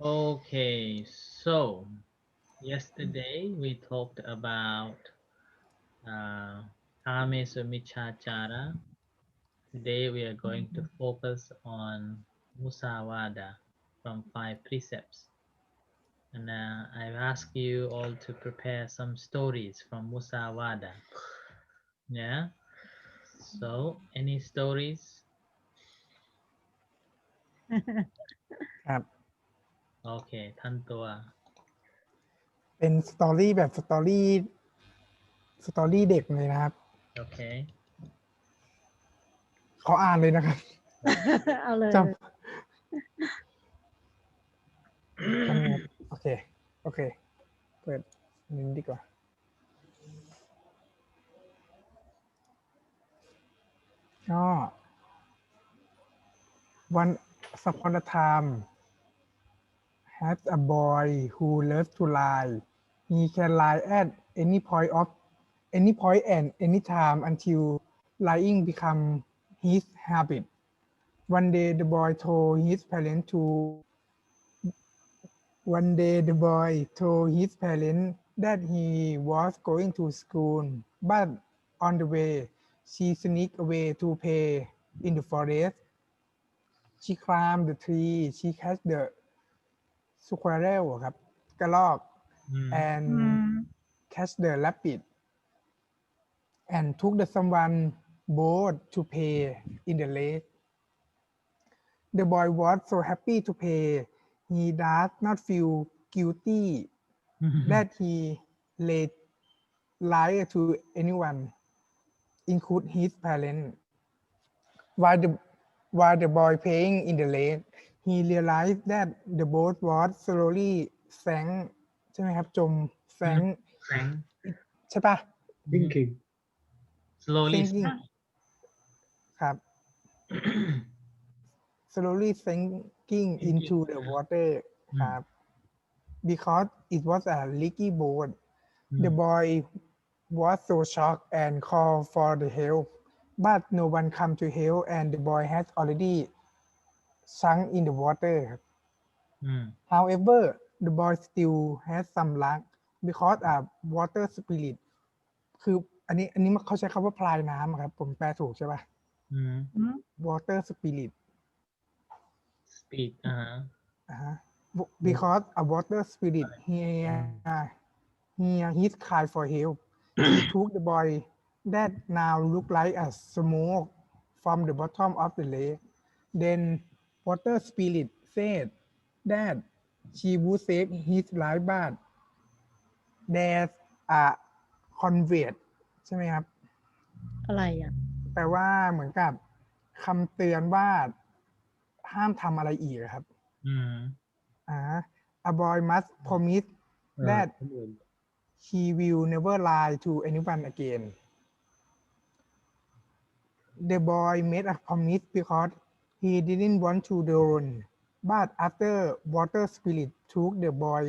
Okay, so yesterday we talked about uh, Kame Sumichachara. Today we are going to focus on Musavada from 5 precepts. And I've asked you all to prepare some stories from Musavada. Yeah? So, any stories? ครับ Okay, Tantua. เป็นสตอรี่แบบสตอรี่เด็กเลยนะครับ Okay. ขออ่านเลยนะครับ เอาเลย จำทำไงครับโอเคเปิดนี้ดีกว่าก็ One upon a time had a boy who loves to lie. He can lie at any point and any time until lying become his habit. One day the boy told his parents that he was going to school, but on the way she sneaked away to play in the forest. She climbed the tree, she catch the squirrel ครับกระรอก and catch the rabbit and took the someone boat to play in the lake. The boy was so happy to play, he does not feel guilty that he lied to anyone, include his parents. While the while the boy playing in the lake, he realized that the boat was slowly sank ใช่ไหมครับจม sank Sang. ใช่ปะ Thinking. Slowly. sinking ครับ slowly sinking into the water ครับ because it was a leaky boat. The boy was so shocked and called for the help, but no one come to help and the boy had already sunk in the water ครับ However, the boy still has some luck because a water spirit คืออันนี้เขาใช้คำว่าพลายน้ำอะครับผมแปลถูกใช่ป่ะ water spirit Speed. because a water spirit he's cry for help. He took the boy that now look like a smoke from the bottom of the lake. Then water spirit said that she would save his life, but there's a convert ใช่ไหมครับ อะไรอ่ะ แปลว่าเหมือนกับคำเตือนว่าห้ามทำอะไรอีกอะครับ A boy must promise that he will never lie to anyone again. The boy made a promise because he didn't want to drown. But after water spirit took the boy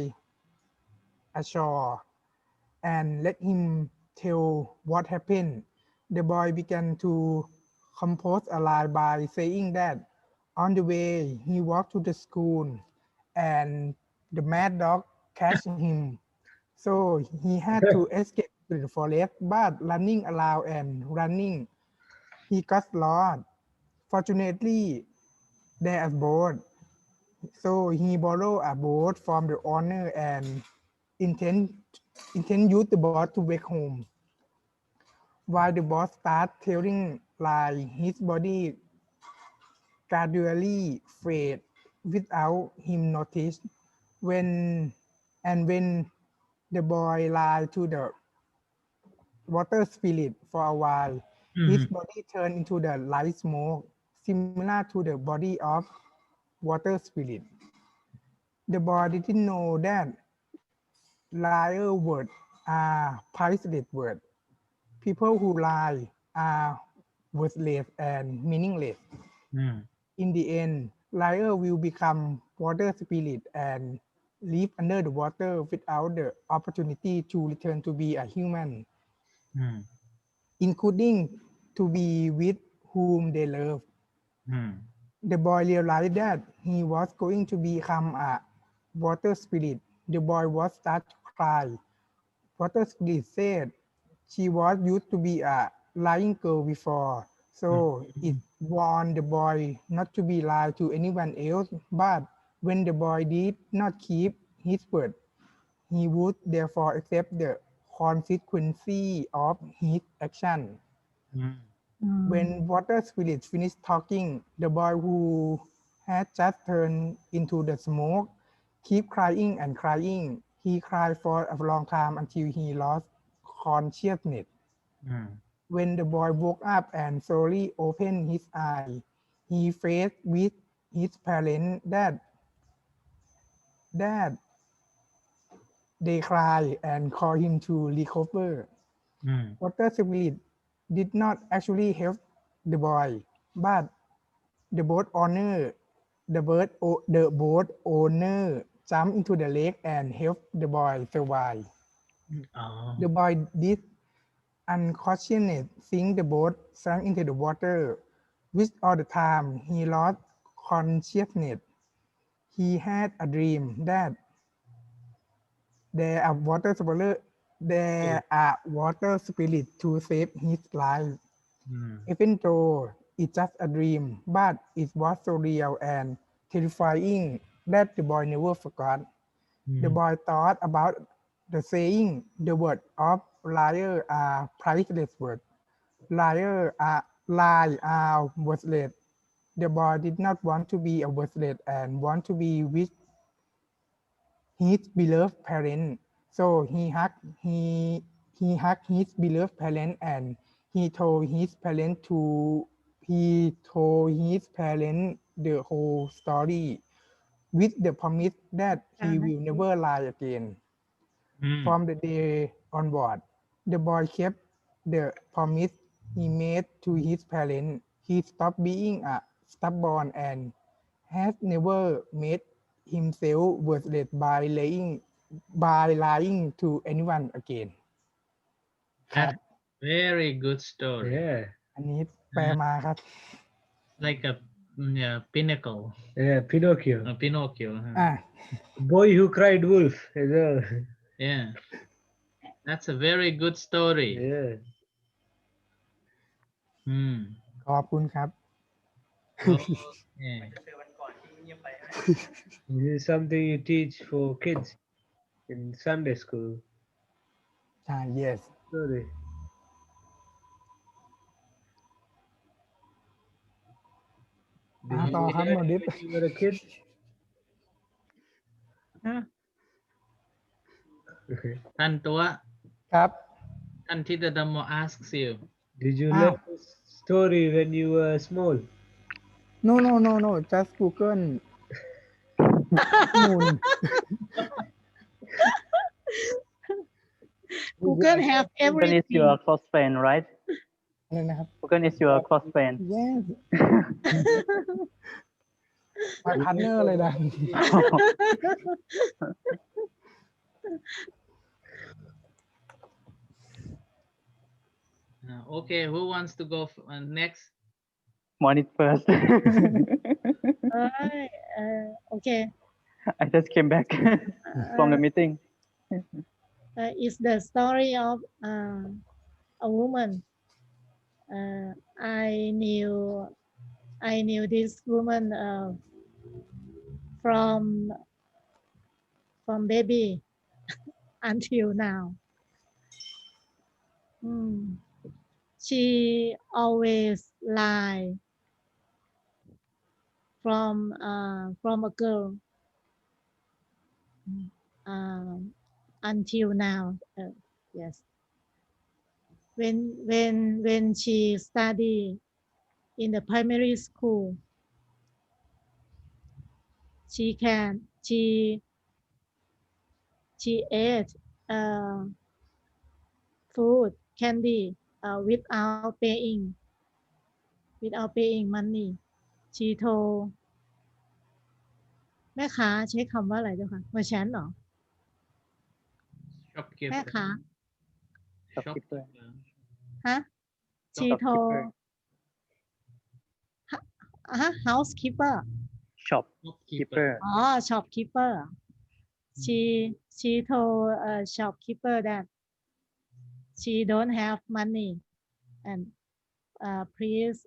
ashore and let him tell what happened, the boy began to compose a lie by saying that on the way he walked to the school and the mad dog catch him. So he had to escape to the forest, but running around and running, he got lost. Fortunately, there is a boat, so he borrowed a boat from the owner and intend use the boat to wake home. While the boat started telling lies, his body gradually fade without him notice. When the boy lied to the water spirit for a while, his body turned into the light smoke, similar to the body of water spirit. The boy didn't know that liar words are priceless words. People who lie are worthless and meaningless. In the end, liar will become water spirit and live under the water without the opportunity to return to be a human, including to be with whom they love. The boy realized that he was going to become a water spirit. The boy was start to cry. Water spirit said she was used to be a lying girl before, so it warned the boy not to be lie to anyone else. But when the boy did not keep his word, he would therefore accept the consequence of his action. Mm. When water spirit finished talking, the boy who had just turned into the smoke kept crying and crying. He cried for a long time until he lost consciousness. Mm. When the boy woke up and slowly opened his eyes, he faced with his parents that they cried and called him to recover. Mm. Water spirit did not actually help the boy, but the boat owner the boat owner jumped into the lake and helped the boy survive. Oh. The boy did unconscious think the boat sank into the water, which all the time he lost consciousness. He had a dream that there are water spirit to save his life. Mm. Even though it's just a dream, but it was so real and terrifying that the boy never forgot. The Mm. boy thought about the saying, the word of liar are priceless words. Lie are worthless. The boy did not want to be a worthless and want to be with his beloved parent. So he hugged his beloved parent and he told his parent the whole story with the promise that he will never lie again. Mm. From the day onward, the boy kept the promise he made to his parents. He stopped being a stubborn and has never made himself worthless by lying to anyone again ครับ That's very good story. Yeah. อันนี้แปลมาครับ Like a yeah, pinnacle. Yeah, Pinocchio. Pinocchio. Huh? อ่ะ Boy who cried wolf as well. Yeah. That's a very good story. Yeah. Hmm. ขอบคุณครับ Okay. This is something you teach for kids in Sunday school. อ่า yes Sorry. อ่าต่อครับหมอดิฟ When you were a kid? ท่านตัว ครับ ท่านทิดดัมโม asks you. Did you Ah. learn this story when you were small? no just Google moon Google have Google is everything. your close friend, right? อะไรนะครับ Google is your close friend. yes my partner เลยนะ Okay, who wants to go next? Morning first. Okay. I just came back from the meeting. It's the story of a woman. I knew this woman from baby until now. She always lie from a girl until now. Yes. When she study in the primary school, she ate food candy without paying money. She told แม่ค้าใช้คำว่าอะไรเจ้าค่ะมาแชนเหรอ Shopkeeper. แม่ค้า Shopkeeper. ฮะ she told housekeeper Shopkeeper. อ๋อ shopkeeper she told a shopkeeper that she don't have money and please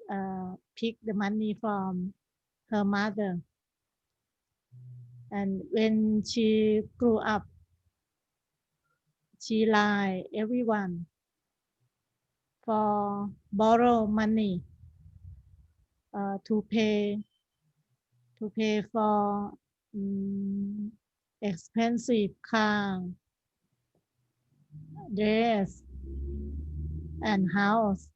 pick the money from her mother. And when she grew up, she lied everyone for borrow money to pay for expensive car, dress, and house.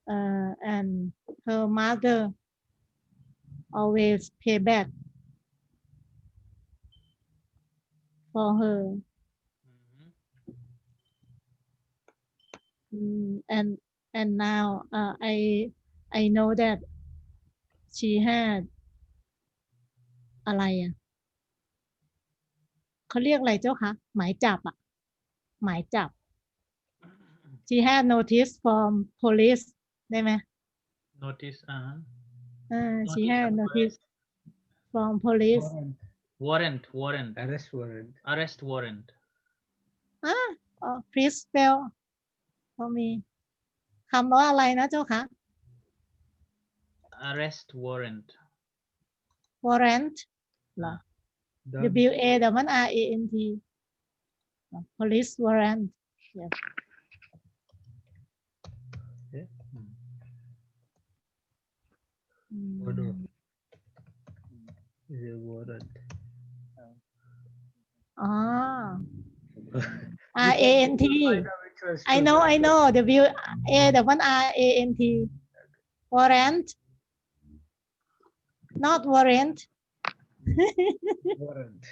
And her mother always pay back for her. And now I know that she had อะไรอ่ะเขาเรียกอะไรเจ้าคะหมายจับอ่ะหมายจับ she had notice from police ได้ไหม Notice. she Notice had of notice from police Warrant. warrant. Arrest warrant. Arrest warrant. please spell for me คำว่าอะไรนะเจ้าคะ Arrest warrant. warrant เหรอ Done. W A W R A N T police warrant yes. Order. Is a warrant. R A N T I know W A W R A N T warrant not warrant Warrant.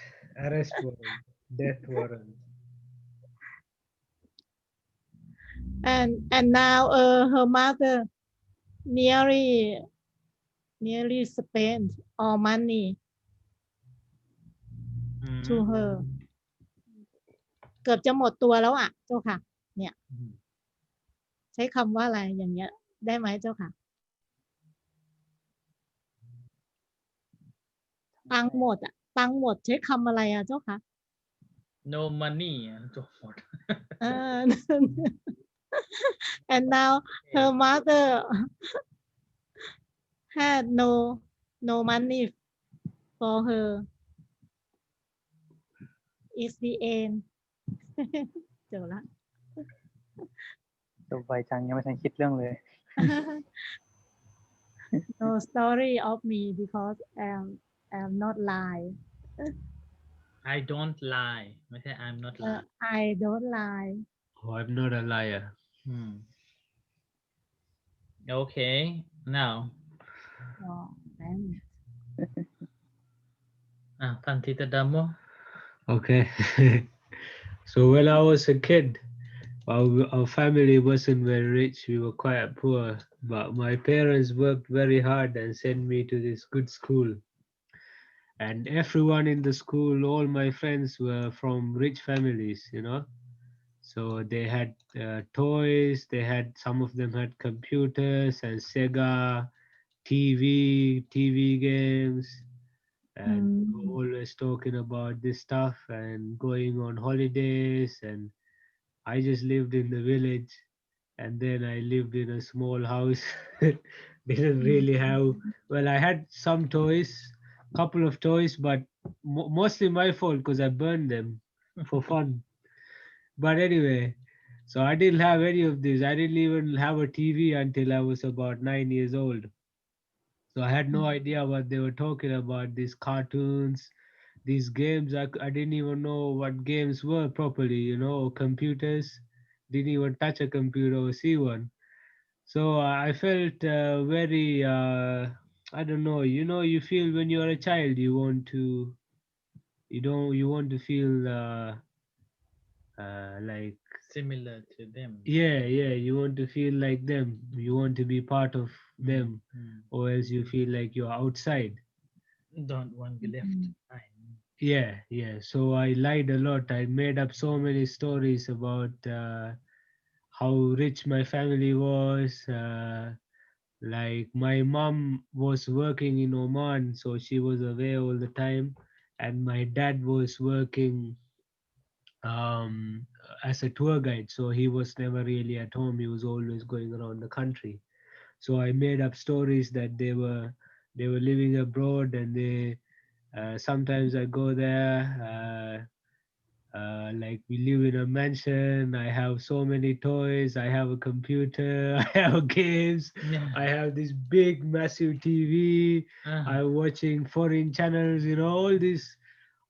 Arrest warrant. Death warrant. and now her mother nearly spent all money to her เกือบจะหมดตัวแล้วอ่ะเจ้าค่ะเนี่ยใช้คำว่าอะไรอย่างเงี้ยได้ไหมเจ้าค่ะตังค์หมดอ่ะตังค์หมดใช้คำอะไรอ่ะเจ้าค่ะ No money. and now her mother had no money for her it's the end เจอละ จบไวจังยังไม่ทันคิดเรื่องเลย no story of me because I'm not lie I don't lie.ไม่ใช่ I'm not lie. I don't lie Oh, I'm not a liar. Okay. Now. Tantita Dhamma. Okay. So when I was a kid, our family wasn't very rich. We were quite poor. But my parents worked very hard and sent me to this good school. And everyone in the school, all my friends were from rich families, you know. So they had toys. Some of them had computers and Sega, TV games. And we were always talking about this stuff and going on holidays. And I just lived in the village, and then I lived in a small house. Didn't really have, well, I had some toys, couple of toys, but mostly my fault because I burned them for fun. But anyway, so I didn't have any of this. I didn't even have a TV until I was about 9 years old. So I had no idea what they were talking about, these cartoons, these games. I didn't even know what games were properly, you know, or computers. Didn't even touch a computer or see one. So I felt very, I don't know, you know, you feel when you're a child, you want to feel like, Similar to them. yeah, you want to feel like them. You want to be part of them, or else you feel like you're outside. Don't want to be left behind. Yeah. So I lied a lot. I made up so many stories about how rich my family was, Like my mom was working in Oman, so she was away all the time, and my dad was working um, as a tour guide, so he was never really at home. He was always going around the country. So I made up stories that they were living abroad, and they sometimes I go there. Like we live in a mansion. I have so many toys. I have a computer. I have games. Yeah. I have this big, massive TV. Uh, I'm watching foreign channels.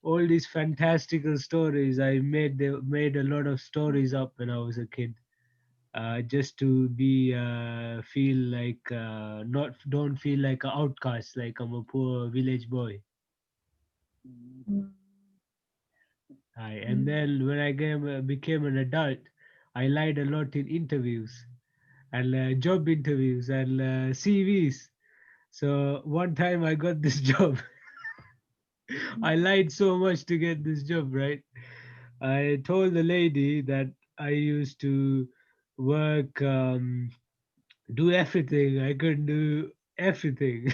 All these fantastical stories. I made a lot of stories up when I was a kid, just to be feel like not don't feel like an outcast, like I'm a poor village boy. And then when I became an adult, I lied a lot in interviews and job interviews and CVs. So one time I got this job. I lied so much to get this job, right? I told the lady that I used to work, do everything. I could do everything.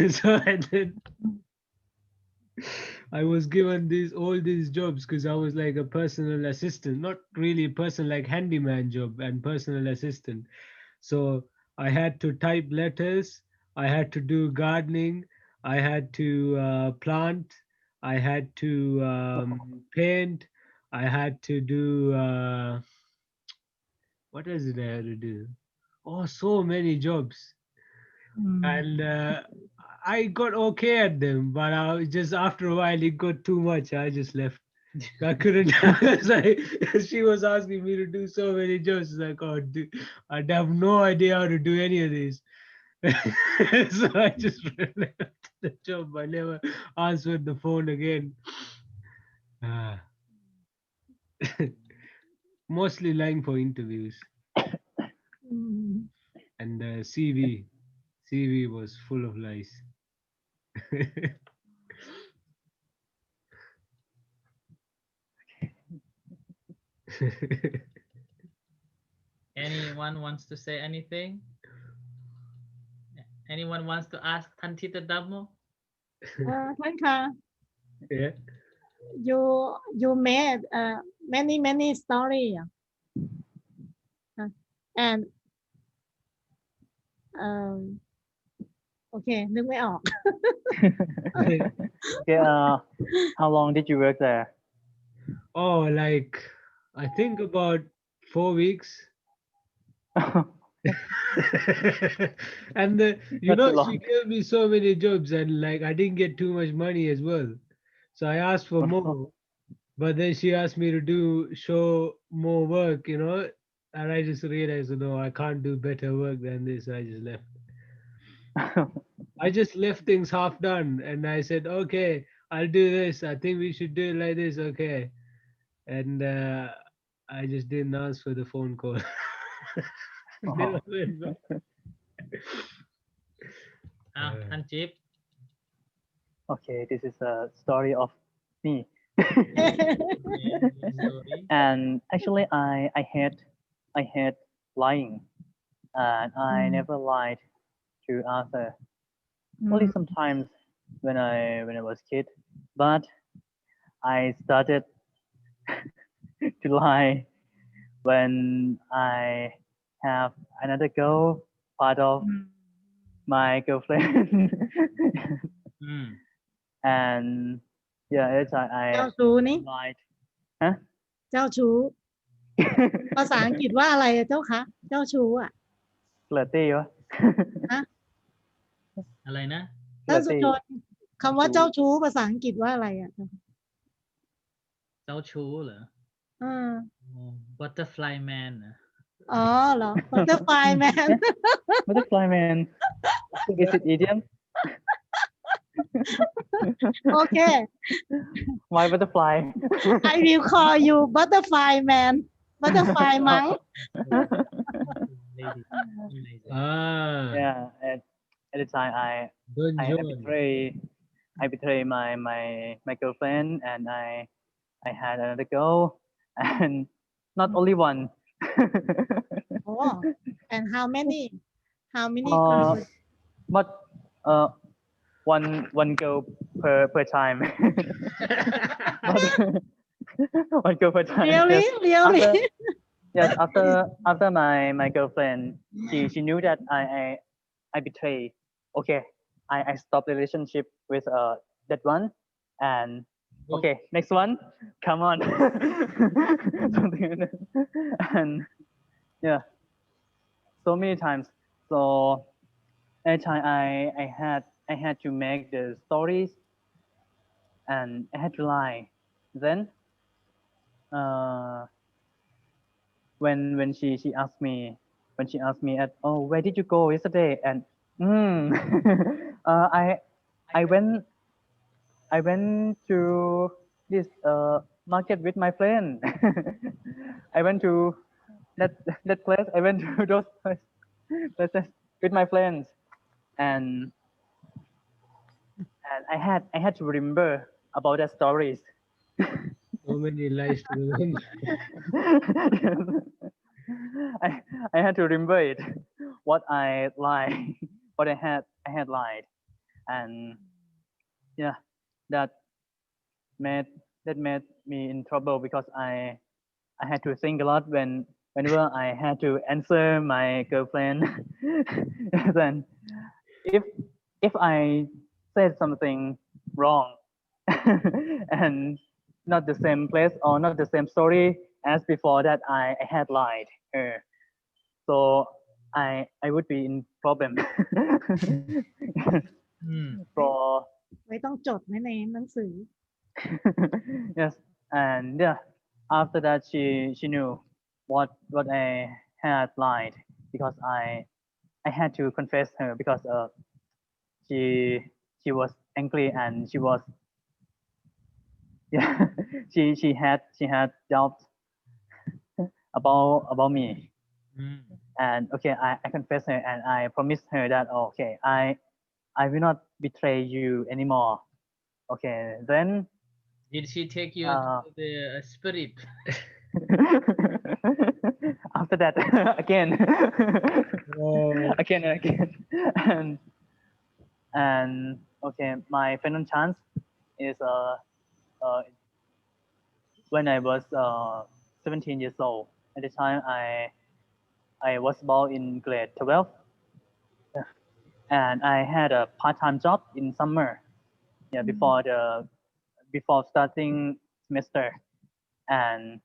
So and then I was given all these jobs because I was like a personal assistant, not really person like handyman job and personal assistant. So I had to type letters, I had to do gardening, I had to plant, I had to paint, I had to do what else did I have to do? Oh, so many jobs. And I got okay at them, but just after a while it got too much. I just left. I couldn't. It's like, she was asking me to do so many jobs. It's like, oh, I have no idea how to do any of these. So I just left the job. I never answered the phone again. Ah. Mostly lying for interviews, and CV was full of lies. anyone wants to say anything? Anyone wants to ask Thantita Dhammo? ท่านคะ Yeah. you made many story and okay นึกไม่ออก Okay, how long did you work there? Oh, like I think about 4 weeks. And Not too long. she gave me so many jobs, and like I didn't get too much money as well. So I asked for more, but then she asked me to show more work, and I just realized, no, I can't do better work than this. I just left. I just left things half done, and I said, okay, I'll do this. I think we should do it like this, okay? And I just didn't answer the phone call. Never went back. Than Jeep. Okay, this is a story of me. Sorry. And actually, I hate lying, and I never lied to Arthur. Only sometimes when I was kid, but I started to lie when I have another girl part of my girlfriend. And yeah, it's เจ้าชู้นี่ lied. เจ้าชู้ ภาษาอังกฤษว่าอะไรอะเจ้าคะ เจ้าชู้อ่ะ Flirty วะ อะไรนะ ท่านสุชนคำว่าเจ้าชู้ภาษาอังกฤษว่าอะไรอ่ะ เจ้าชู้เหรอ Butterfly Man เหรอ อ๋อเหรอ Butterfly Man Butterfly man. Is it idiom? โอเค Why butterfly? I will call you Butterfly Man Butterfly มั้ง Lady. Yeah, at the time Don't I join. betray my girlfriend, and I had another girl, and not only one. Oh, and how How many Uh, girls? but one girl per time. But one girl per time. Really? Yes. Really? After, yes, after my girlfriend, she knew that I betrayed. Okay, I stopped the relationship with that one, and Oh. okay, next one, come on. Something like that. And yeah, so many times. So every time I had to make the stories, and I had to lie. Then when she asked me at, oh, where did you go yesterday, and I I went I went to this market with my friend. I went to that place. I went to those places with my friends, and I had to remember about the stories. So many lies to remember. I had to remember it, what I lied, what I had lied, and yeah, that made made me in trouble because I had to think a lot whenever I had to answer my girlfriend. Then if I said something wrong and not the same place or not the same story as before that I had lied her, so I would be in problem. For ไว้ต้องจดไว้ในหนังสือ yes, and yeah, after that she knew what I had lied, because I had to confess her, because she was angry, and she was, yeah, she had doubt about me. And okay, I confessed her, and I promised her that, okay, I will not betray you anymore. Okay, then Did she take you to the spirit? after that, again, Oh. again and again, and okay, my final chance is when I was 17 years old. At the time, I was born in grade 12, and I had a part-time job in summer, yeah, before starting semester, and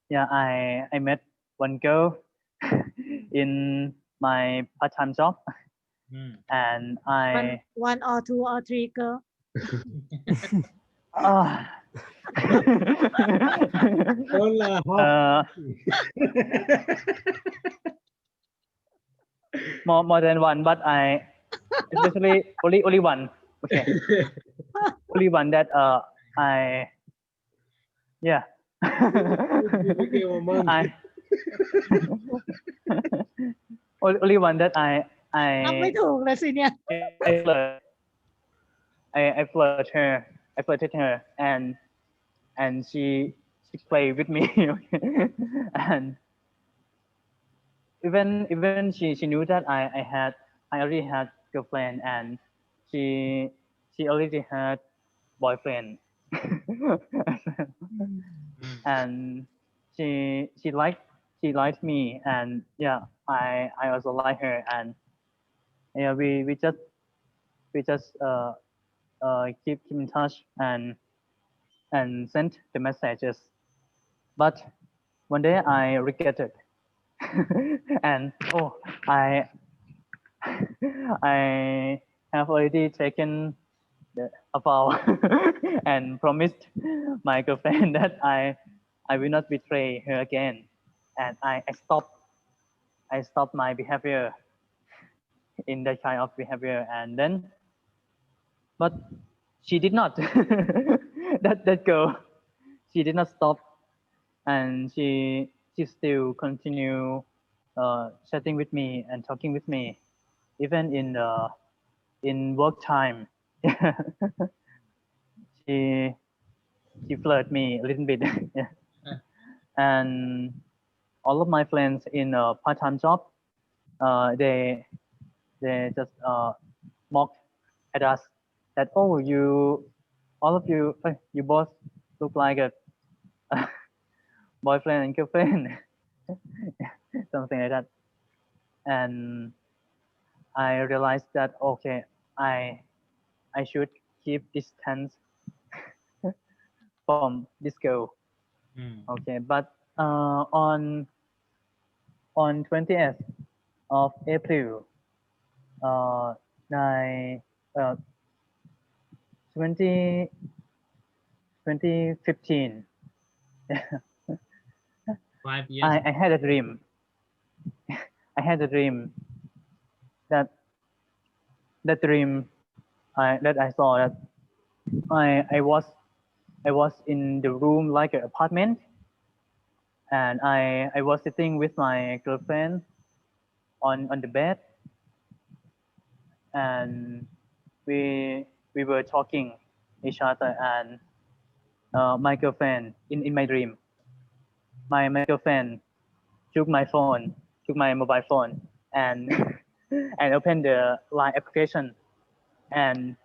yeah, I met one girl in my part-time job, and one or two or three girl Hola. more than one, but I especially only one. Okay, only one that I yeah. You became a monk. Only one that นับไม่ถูกเลยสิเนี่ย I flirt her, I flirted her, and she played with me. And even she knew that I already had girlfriend, and she already had boyfriend. And she liked me, and yeah, I also like her, and yeah, we just keep in touch, and sent the messages. But one day I regretted, and I have already taken a vow and promised my girlfriend that I will not betray her again, and I stopped my behavior in that kind of behavior, and then, but she did not. that girl, she did not stop, and she still continue chatting with me and talking with me, even in work time. she flirt me a little bit. Yeah. And all of my friends in a part-time job, they they just mocked at us that, oh, all of you, you both look like a boyfriend and girlfriend, something like that. And I realized that, okay, I should keep distance from this girl. Okay, but on 20th of April, 2015, 5 years. I had a dream. I had a dream that dream that I saw that I was in the room like an apartment, and I was sitting with my girlfriend on the bed, and we were talking each other, and my girlfriend in my dream, my girlfriend took my mobile phone, and and opened the Line application, and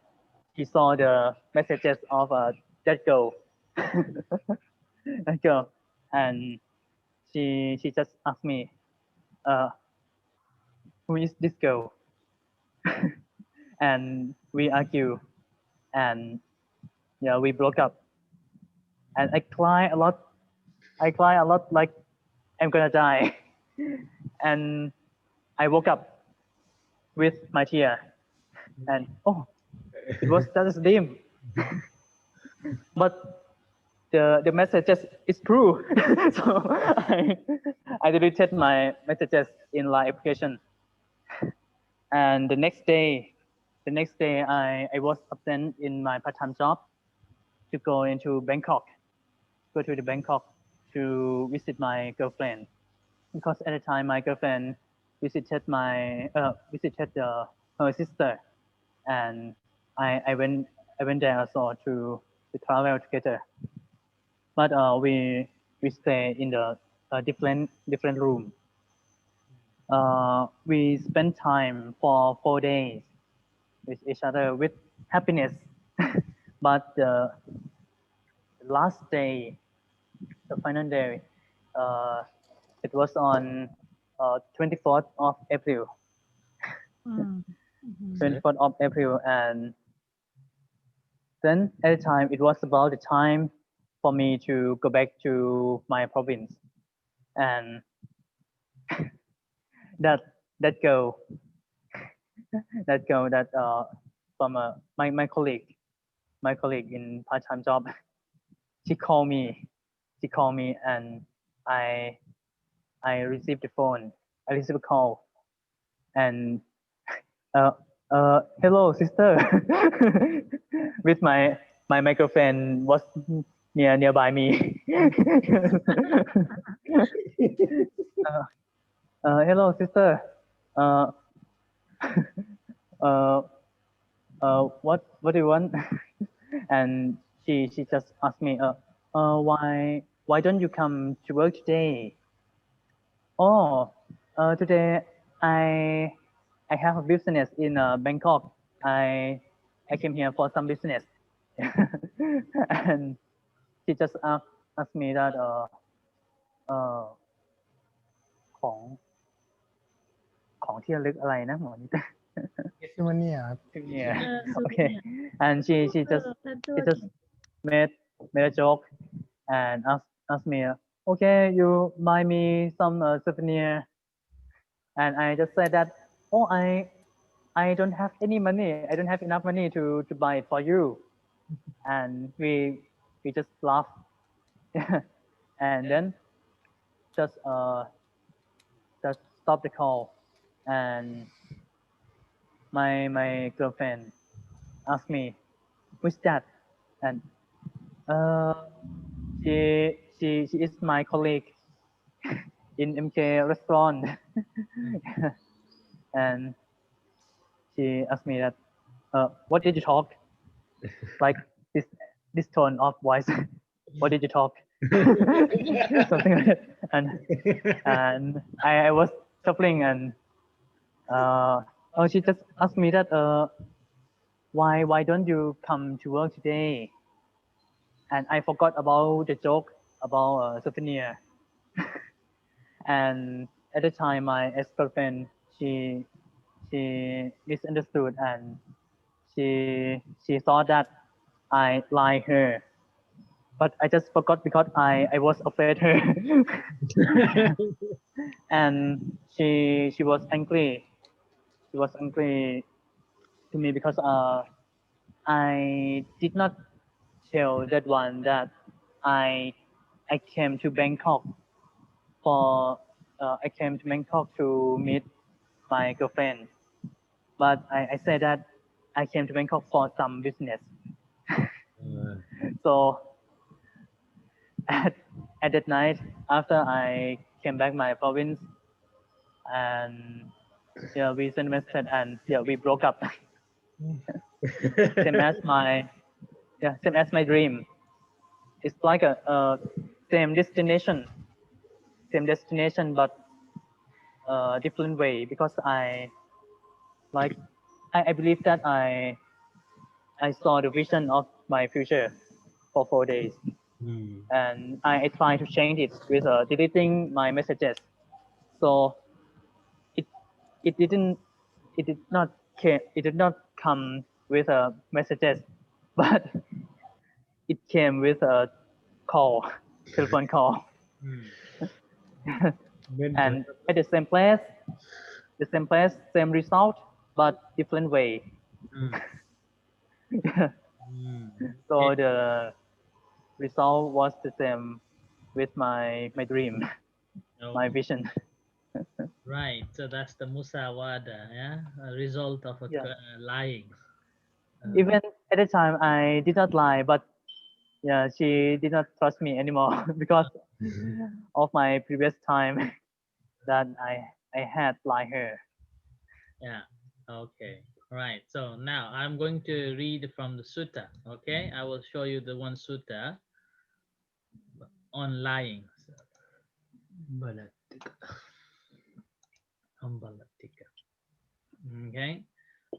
he saw the messages of that girl, that girl, and she just asked me, who is this girl? And we argue, and yeah, we broke up, and I cry a lot. Like I'm gonna die. And I woke up with my tear, and oh, it was just a dream. But the messages is true. So I deleted my messages in Line application. And the next day I was absent in my part-time job to go to the Bangkok to visit my girlfriend, because at the time my girlfriend visited her sister, and I went there also to travel together. But we stay in the different room. We spent time for 4 days with each other with happiness. But the last day, the final day, it was on 24th of April. 24th of April, and then at the time it was about the time for me to go back to my province, and that girl that from my colleague in part-time job, she called me, and I received the phone. I received a call, and hello sister, with my girlfriend was nearby me. Hello sister, what do you want? And she just asked me, why don't you come to work today? Oh, today I have a business in Bangkok. I came here for some business. And she just asked me that ของที่ระลึกอะไรนะหมอนิด souvenir Yeah. Okay. And she just made a joke and asked me, okay, you buy me some souvenir. And I just said that, oh, I don't have any money. I don't have enough money to buy it for you. And we just laughed. And then just stop the call, and my girlfriend asked me, who's that? And she is my colleague in MK restaurant. And she asked me that, what did you talk? Like this tone of voice. What did you talk? Something like that. And I was shuffling, and She just asked me that why don't you come to work today? And I forgot about the joke about souvenir. And at the time, my ex-girlfriend, she misunderstood, and she thought that I lied her. But I just forgot because I was afraid her. And she was angry. She was angry to me because I did not tell that one that I I came to Bangkok for I came to Bangkok to meet my girlfriend, but I said that I came to Bangkok for some business. So at, at that night, after I came back my province, and yeah, we sent a message, and yeah, we broke up. Same as my same as my dream. It's like a same destination, but different way, because like I believe that I saw the vision of my future for 4 days, and I tried to change it with deleting my messages. So it it didn't it did not come with messages, but it came with a call, telephone call. And at the same place, same result, but different way. So the result was the same with my dream, my vision. Right. So that's the Musavada, yeah, a result of a Yeah. lying. Even at the time, I did not lie, but yeah, she did not trust me anymore because of my previous time that I had lied her. Yeah. Okay. Right. So now I'm going to read from the sutta. Okay. I will show you the one sutta on lying. Ambalatika. Okay.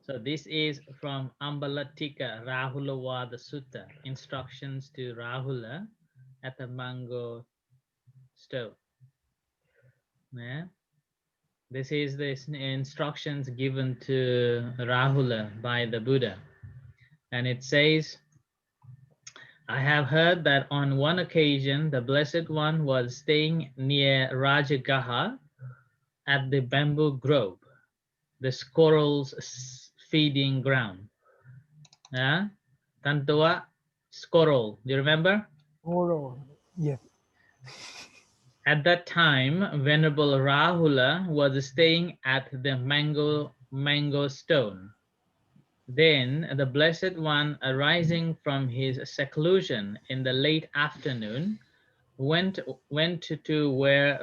So this is from Ambalatika Rahulavada Sutta, instructions to Rahula at the mango stove. Yeah. This is the instructions given to Rahula by the Buddha. And it says, I have heard that on one occasion the Blessed One was staying near Rajagaha at the bamboo grove, the squirrels' feeding ground. Yeah? Tantua, squirrel, do you remember? Oro. Yes. At that time, Venerable Rahula was staying at the mango stone. Then the Blessed One, arising from his seclusion in the late afternoon, went to where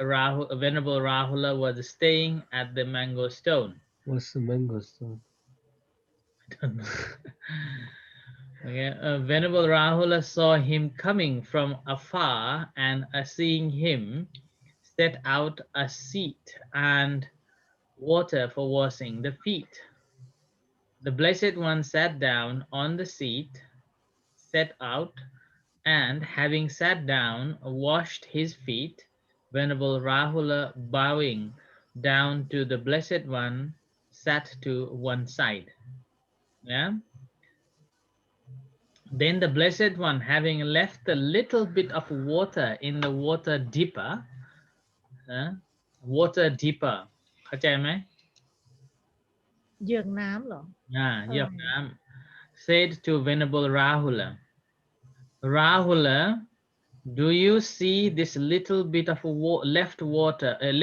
Venerable Rahula was staying at the mango stone. What's the mango stone? I don't know. Okay. Venerable Rahula saw him coming from afar, and seeing him, set out a seat and water for washing the feet. The Blessed One sat down on the seat, set out, and having sat down, washed his feet. Venerable Rahula, bowing down to the Blessed One, sat to one side. Yeah. Then the Blessed One, having left a little bit of water in the water dipper, water dipper, เข้าใจไหม? เหยือกน้ำเหรอ หยอกน้ำ said to Venerable Rahula, Rahula, do you see this little bit of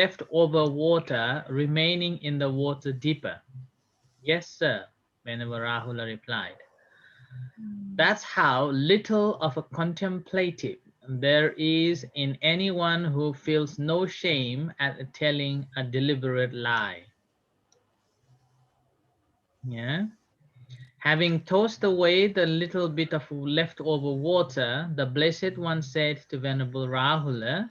leftover water remaining in the water dipper? Yes, sir, Venerable Rahula replied. That's how little of a contemplative there is in anyone who feels no shame at telling a deliberate lie. Yeah. Having tossed away the little bit of leftover water, the Blessed One said to Venerable Rahula,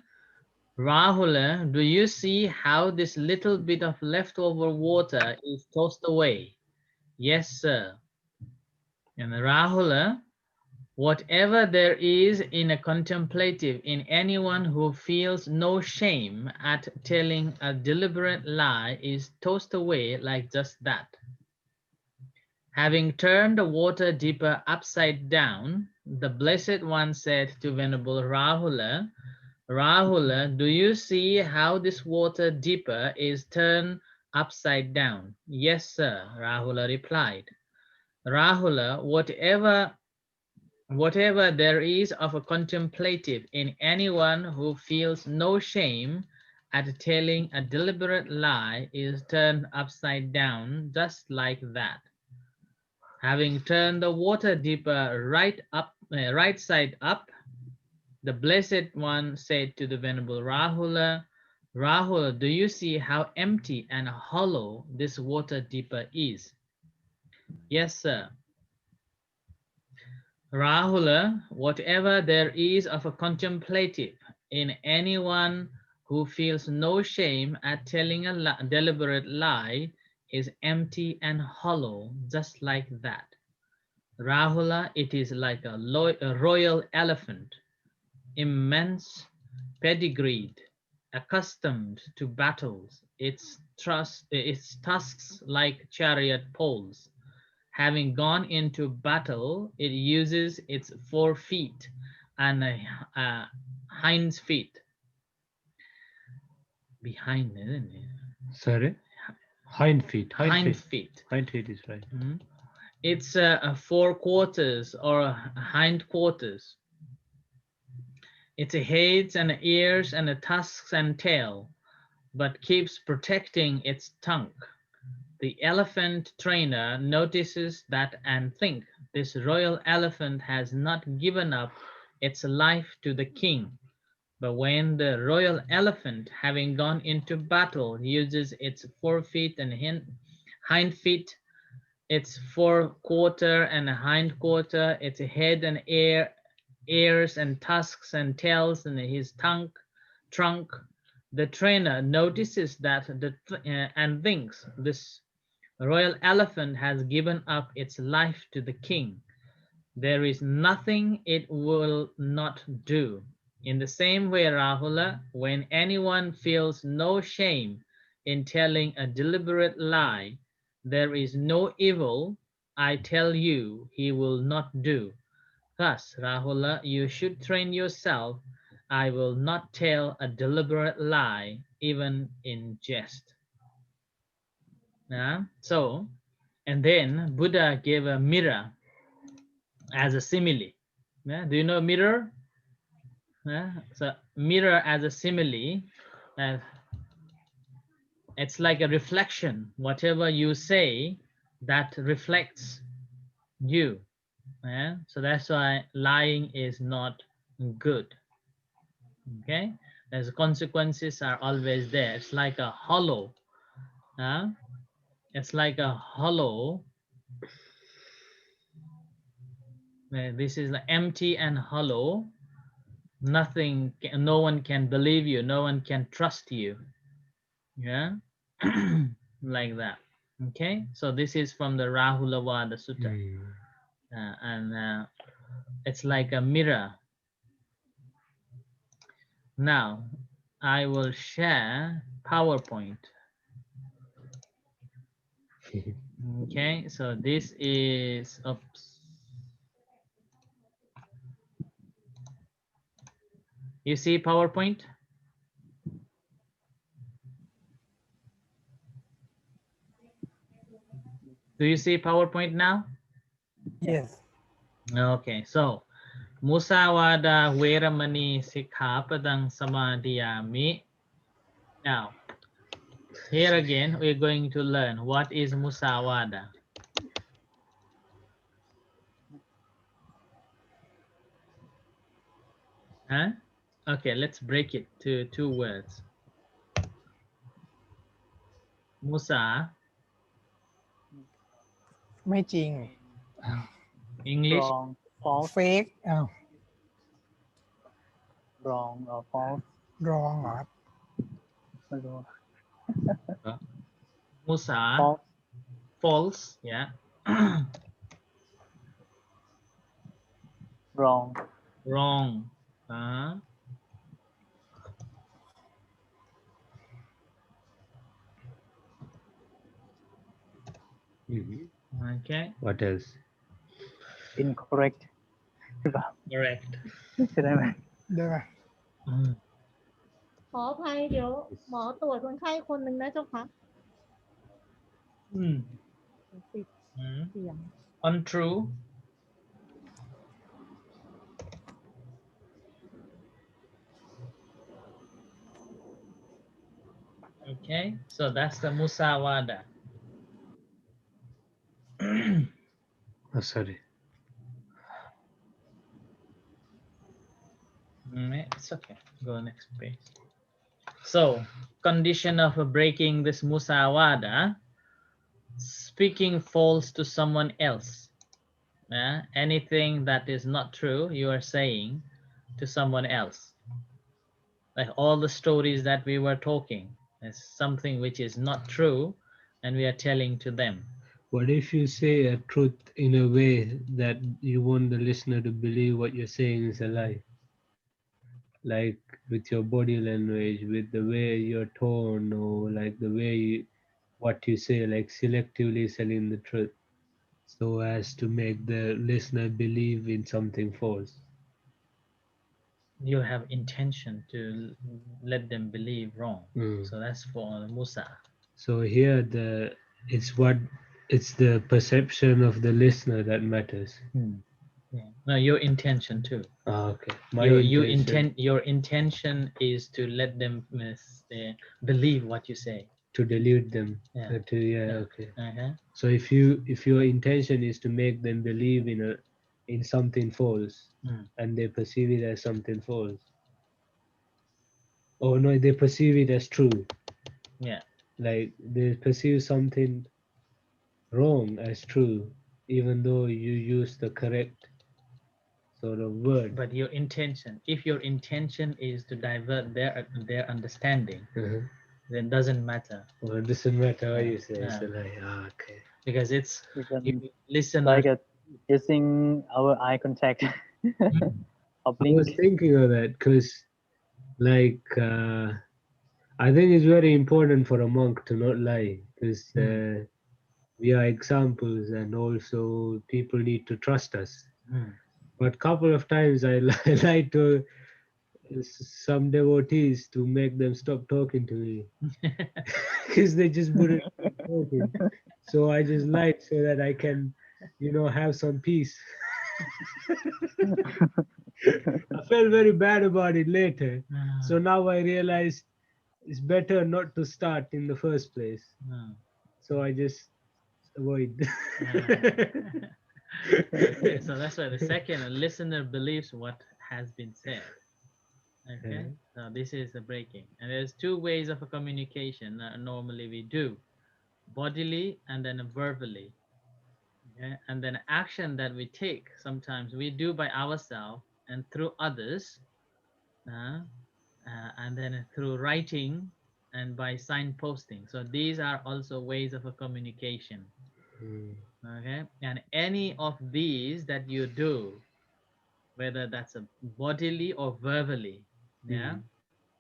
Rahula, do you see how this little bit of leftover water is tossed away? Yes, sir. And Rahula, whatever there is in a contemplative in anyone who feels no shame at telling a deliberate lie is tossed away like just that. Having turned the water deeper upside down, the Blessed One said to Venerable Rahula, Rahula, do you see how this water deeper is turned upside down? Yes, sir, Rahula replied. Rahula, whatever there is of a contemplative in anyone who feels no shame at telling a deliberate lie is turned upside down just like that. Having turned the water deeper right side up, the Blessed One said to the Venerable Rahula, Rahula, do you see how empty and hollow this water deeper is? Yes, sir. Rahula, whatever there is of a contemplative in anyone who feels no shame at telling a deliberate lie is empty and hollow, just like that. Rahula, it is like a royal elephant, immense, pedigreed, accustomed to battles, its tusks like chariot poles. Having gone into battle, it uses its 4 feet and hind feet. Behind, isn't it? Sorry? Hind feet. Hind feet. Hind feet is right. It's 4 quarters or hind quarters. Its heads and ears and tusks and tail, but keeps protecting its tongue. The elephant trainer notices that and thinks this royal elephant has not given up its life to the king. But when the royal elephant, having gone into battle, uses its 4 feet and hind feet, its 4 quarter and hind quarter, its head and ears and tusks and tails and his trunk, the trainer notices that and thinks this royal elephant has given up its life to the king. There is nothing it will not do. In the same way, Rahula, when anyone feels no shame in telling a deliberate lie, there is no evil, I tell you, he will not do. Thus, Rahula, you should train yourself. I will not tell a deliberate lie, even in jest. So, and then Buddha gave a mirror as a simile. Do you know mirror? So mirror as a simile, it's like a reflection. Whatever you say, that reflects you. So that's why lying is not good. Okay, as consequences are always there. It's like a hollow. It's like a hollow. This is empty and hollow. Nothing, no one can believe you, no one can trust you. Like that. Okay, so this is from the Rahulavada Sutta. And it's like a mirror. Now I will share PowerPoint. Okay, so this is, oops. You see PowerPoint? Do you see PowerPoint now? Yes. Okay, so Musavada Veramani Sikkhapadang Samadhiyami. Now, here again, we're going to learn what is Musavada. Okay, let's break it to 2 words. Musa. ไม่จริง English. Wrong, false, fake wrong or false. wrong เหรอครับ ไม่รู้ Musa, false false, yeah. wrong Wrong. Okay, What else? incorrect หรือเปล่า correct. ใช่ได้ไหม ได้ไหม ขออภัยเดี๋ยวหมอตรวจคนไข้คนหนึ่งนะเจ้าค่ะ Mm. ติด Mm. เสียง Untrue. Okay, so that's the Musavada. Oh, sorry. It's okay. Go next page. So, condition of breaking this Musavada, speaking false to someone else. Anything that is not true, you are saying to someone else. Like all the stories that we were talking, is something which is not true, and we are telling to them. What if you say a truth in a way that you want the listener to believe what you're saying is a lie? Like with your body language, with the way your tone, or like the way what you say, like selectively selling the truth so as to make the listener believe in something false. You have intention to let them believe wrong. Mm. So that's for Musa. So here it's the perception of the listener that matters. Yeah. No, your intention too. Okay. My intention Your intention is to let them believe what you say. to delude them. Yeah. Okay. Uh-huh. So if your intention is to make them believe in something false, and they perceive it as something false, or no, they perceive it as true, Yeah. like they perceive something wrong as true, even though you use the correct sort of word. But your intention, if your intention is to divert their understanding, then doesn't matter. Well, it doesn't matter how you say Yeah. it's a lie. Okay. Because it's we can listener. like using our eye contact or I was blink thinking of that because, like, I think it's very important for a monk to not lie because we are examples and also people need to trust us. But couple of times I lied to some devotees to make them stop talking to me because they just wouldn't stop talking. So I just lied so that I can, have some peace. I felt very bad about it later. So now I realized it's better not to start in the first place. So I just avoid. So that's why the second, a listener believes what has been said. Okay, so this is the breaking, and there's two ways of a communication normally we do: bodily and then verbally. Okay? And then action that we take sometimes we do by ourselves and through others, and then through writing and by signposting. So these are also ways of a communication. Okay, and any of these that you do, whether that's a bodily or verbally,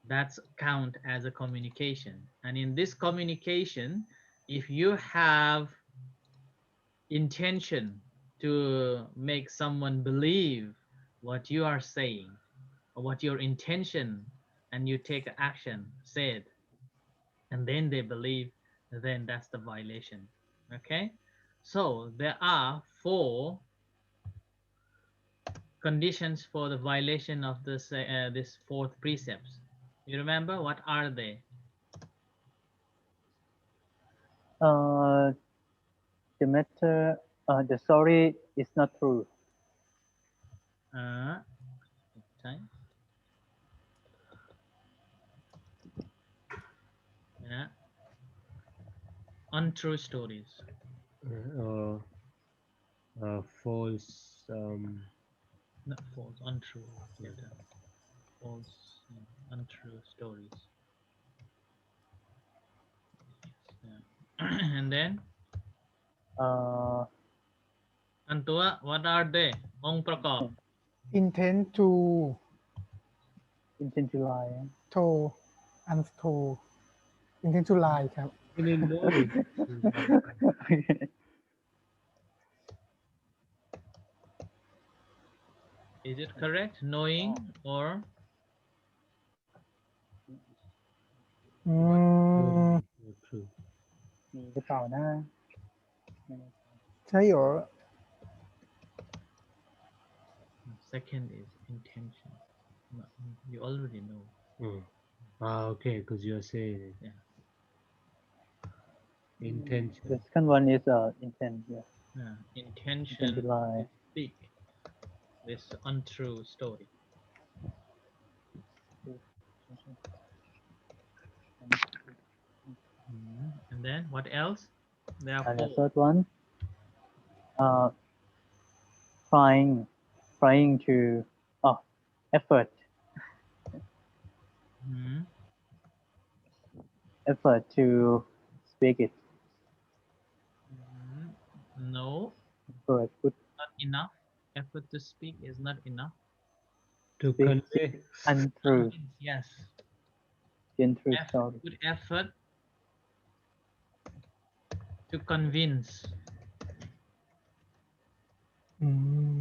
that's count as a communication. And in this communication, if you have intention to make someone believe what you are saying or what your intention, and you take action said, and then they believe, then that's the violation. Okay, so there are 4 conditions for the violation of this 4th precepts. You remember what are they? the matter the story is not true Time. Yeah. Untrue stories. False. Not false, untrue. False. Untrue stories. Yeah. And then uh, อันตัว what are they องค์ประกอบ intent to intent to lie. to untrue intent to lie ครับ You didn't know it. Is it correct knowing or อืม True. มีหรือเปล่านะ ใช่เหรอ second is intention? No, you already know. Okay, because you're saying it. Yeah. Intention. The second one is intent. Yeah. Intention Intent to lie. to speak this untrue story. And then what else? There are And the 4. third one, trying to effort to speak it. No, Good. not enough. Effort to speak is not enough. To convey. Untrue. Yes. Untrue story. Put effort to convince. อื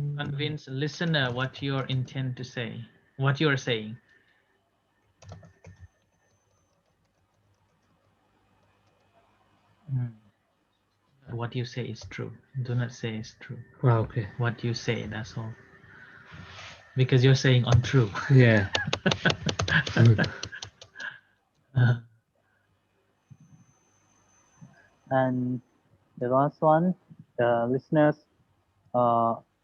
ม Convince listener what you intend to say, what you are saying. What you say is true. Do not say it's true. Okay. What you say, that's all. Because you're saying untrue. Yeah. And the last one, the listeners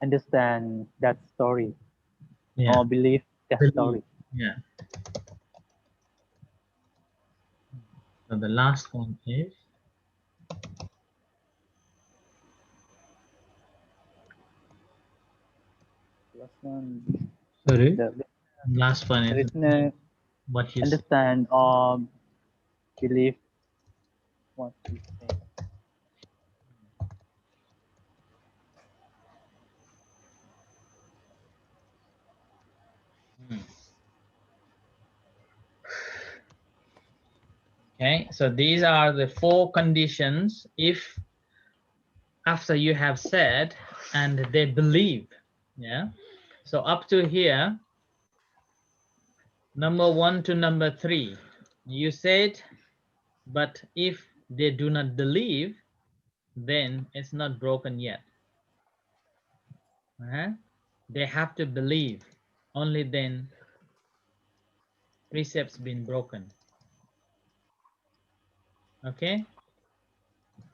understand that story or believe that story. Yeah. So the last one is Last one, Sorry. the last one is listener what you say. understand or believe what you say. Okay, so these are the 4 conditions if after you have said and they believe. Yeah. So up to here, number 1 to number 3, you said, but if they do not believe, then it's not broken yet. They have to believe, only then precepts been broken. Okay,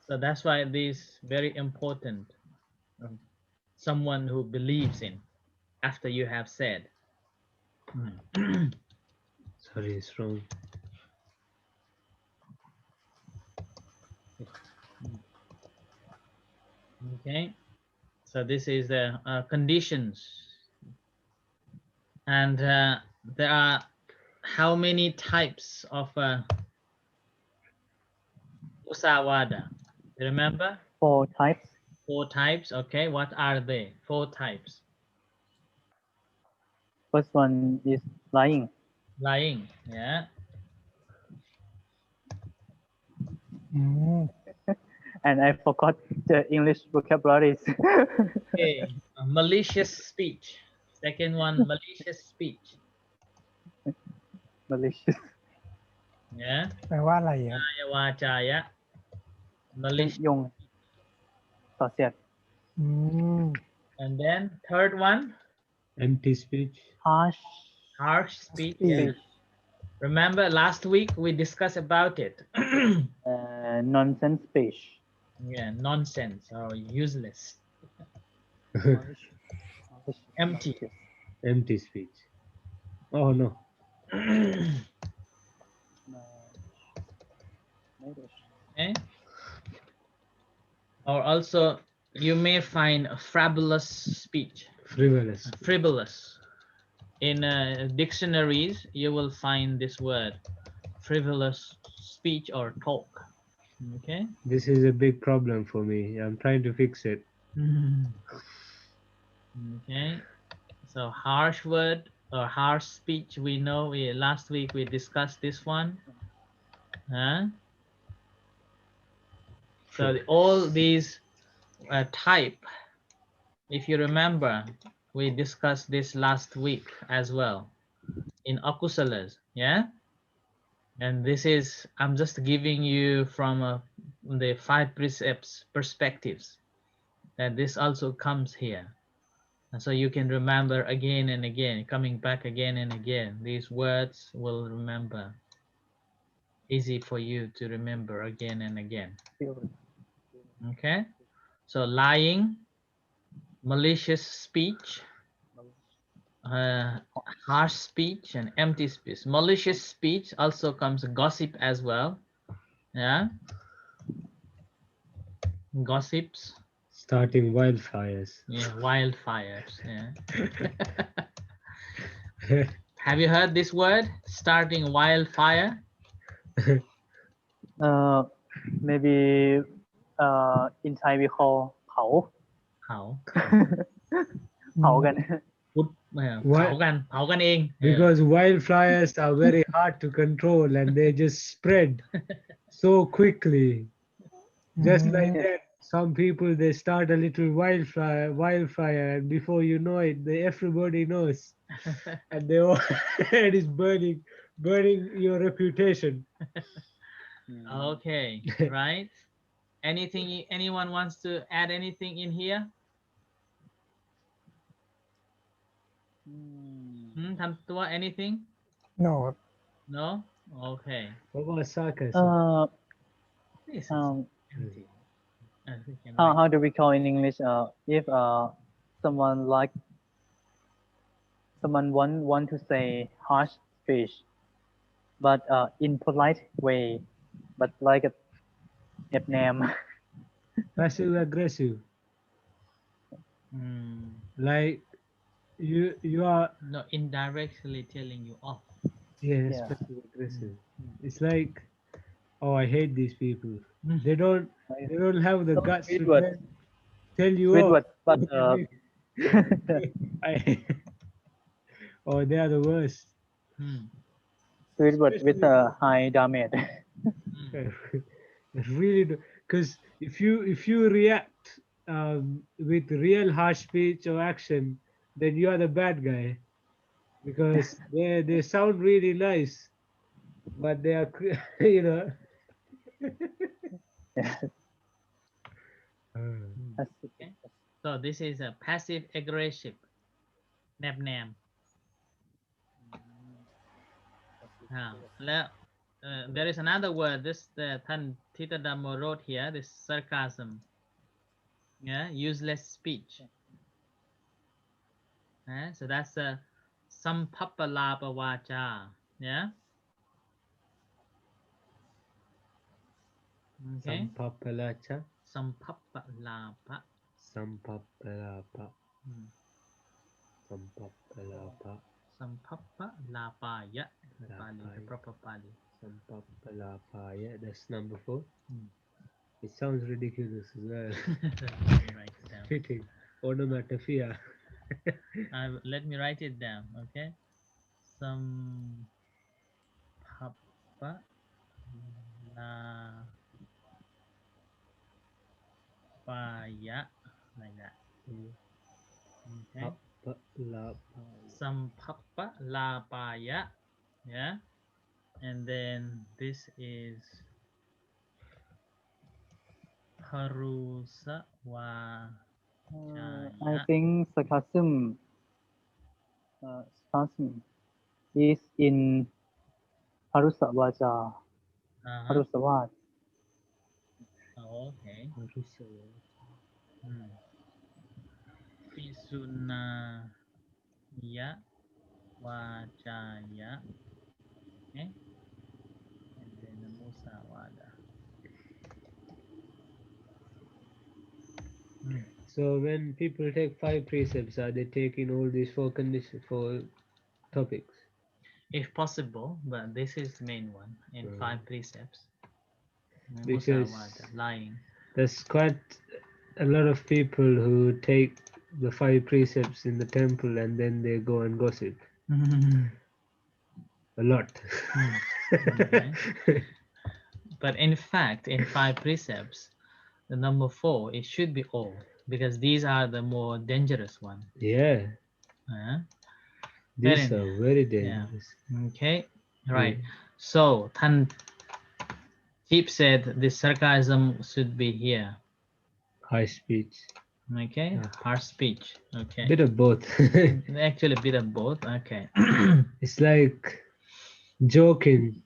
so that's why this very important. Someone who believes in after you have said. Sorry, it's wrong. Okay, so this is the conditions, and there are how many types of Musavada? Remember? 4 types. 4 types. Okay, what are they? 4 types. First one is lying. Lying. Yeah. อืม And I forgot the English vocabularies. Okay. Malicious speech. Second one, malicious speech. Malicious. Yeah. แปลว่าอะไรครับ Pisunaayavacaya. Malicious. ยงต่อเสียด อืม And then third one, Empty speech. harsh harsh speech. Speech. Remember last week we discussed about it. nonsense speech. Yeah, nonsense or useless. Empty. Empty speech. Oh no. Okay. Or also you may find a frivolous speech. Frivolous. Frivolous. in dictionaries, you will find this word, frivolous speech or talk. Okay. This is a big problem for me. I'm trying to fix it. Okay. So harsh word or harsh speech, we know last week we discussed this one. Huh? So all these type, if you remember, we discussed this last week as well in akusalas. Yeah. And this is, I'm just giving you from the 5 precepts perspectives, that this also comes here. And so you can remember again and again, coming back again and again. These words will remember. Easy for you to remember again and again. Okay. So lying, malicious speech, harsh speech, and empty speech. Malicious speech also comes gossip as well. Yeah. Gossips. Starting wildfires. Yeah, wildfires. Yeah. Have you heard this word? Starting wildfire? Maybe in Thai we call เผา How? เผากัน เผากันเผากันเอง Because wildfires are very hard to control and they just spread so quickly. Just like that, some people they start a little wildfire, and before you know it, everybody knows, and they all it is burning your reputation. Okay, right? Anyone wants to add anything in here? ทำตัว anything? No. No? Okay. What about sarcasm? This is empty. We can write. how do we call in English if someone want to say harsh speech but in polite way but like a เน็บแนม Passive aggressive. Like you are No, indirectly telling you off. yes, Yeah. passive aggressive. It's like, oh, I hate these people. They don't have the guts to tell you off. Squidward, but Oh, they are the worst. Squidward with a high damage. Really, because if you react with real harsh speech or action, then you are the bad guy, because they sound really nice, but they are you know. Okay. So this is a passive aggressive. แนบแนม แล้วthere is another word this ท่านทิตดามโ wrote here, this sarcasm. Yeah, useless speech. So that's a samphappalaapaaya. Yeah. Okay. Samphappalaacha. Samphappalaapa. Samphappalaapa. Samphappalaapa. Samphappalaapaaya. Pali, the proper Pali. Samphappalaapaaya. That's number 4. It sounds ridiculous as well. Write it down. Fitting. Onomatopoeia. Let me write it down. Okay. Samphappalaapaaya, like that. Okay. Samphappalaapaaya. Yeah. And then this is pharusavacaya. I think sarcasm is in pharusavacaya. Pharusavacaya. Oh, okay. Pisunaayavacaya. Okay. And then the Musavada. So when people take 5 precepts, are they taking all these 4 conditions, 4 topics? if possible, but this is the main one in 5 precepts. Because Musavada, lying. there's quite a lot of people who take the 5 precepts in the temple and then they go and gossip. A lot. Okay. But in fact, in 5 precepts, the number 4, it should be all, because these are the more dangerous one. Yeah, these Very- are very yeah. dangerous. Okay, right. So Tan Tip said the sarcasm should be here. High speech. Okay, harsh speech. Okay, Bit of both. actually a bit of both. Okay. It's like joking.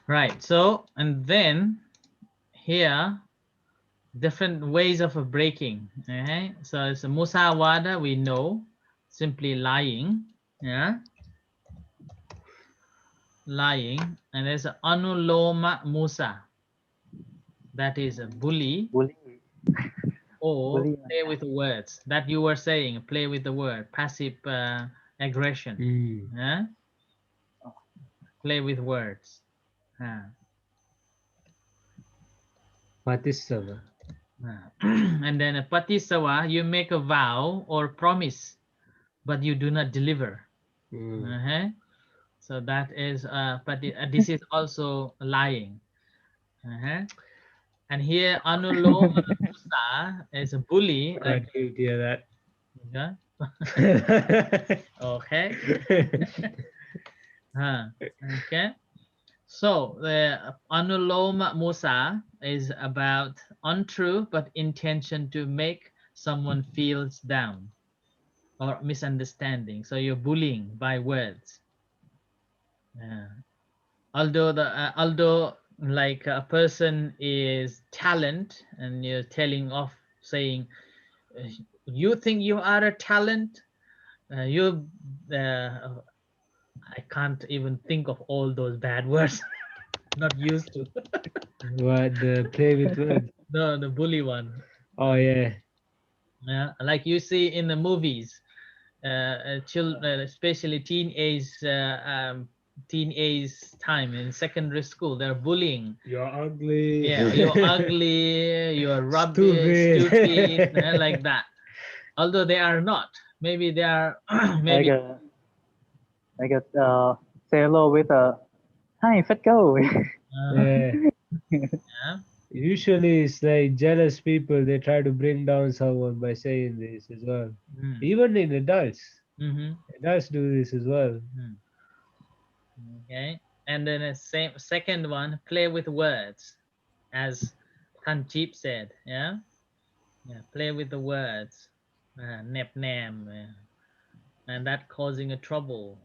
Right. So, and then here, different ways of breaking. Okay. So it's a musavada, we know, simply lying. Yeah. Lying. And there's a anuloma musa. That is a bully. Bully. Or Bully. play with words. That you were saying, play with the word. Passive aggression. Yeah. Play with words. Patisava. And then a patisava, you make a vow or promise, but you do not deliver. So that is this is also lying. And here anuloma musa is a bully. I did hear that. Yeah. Okay. Okay. So the anuloma musa is about untrue but intention to make someone feels down or misunderstanding. So you're bullying by words. Although like a person is talent and you're telling off saying you think you are a talent, you I can't even think of all those bad words. Not used to. What, the play with words? No, the bully one. Oh yeah. Yeah, like you see in the movies, children, especially teenage time in secondary school, they're bullying. You're ugly. Yeah, you're ugly, you're rubbish, stupid, like that. Although they are not. Maybe they are. Maybe. Like a sailor with a hi fat girl. Yeah. Yeah. Usually it's like jealous people, they try to bring down someone by saying this as well. Even in adults. Adults do this as well. Okay. And then a second one, play with words, as Tanjip said. Yeah. Play with the words. Nep nam. And that causing a trouble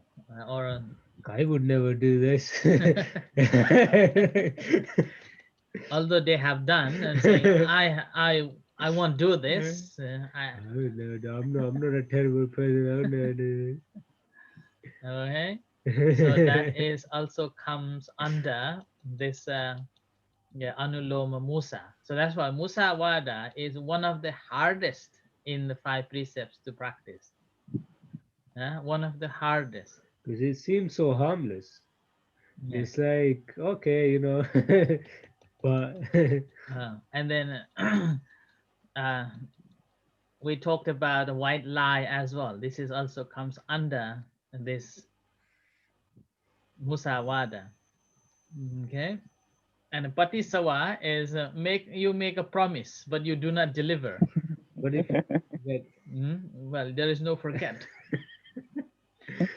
or I would never do this. although they have done and saying I won't do this. I would never do. I'm not a terrible person. I would never do Okay. this. So that is also comes under this anuloma musa. So that's why musavada is one of the hardest in the 5 precepts to practice. One of the hardest. Because it seems so harmless. It's like, okay, but and then we talked about a white lie as well. This is also comes under this musavada. Okay. And patisava is make a promise, but you do not deliver. what if that? Well, there is no forget.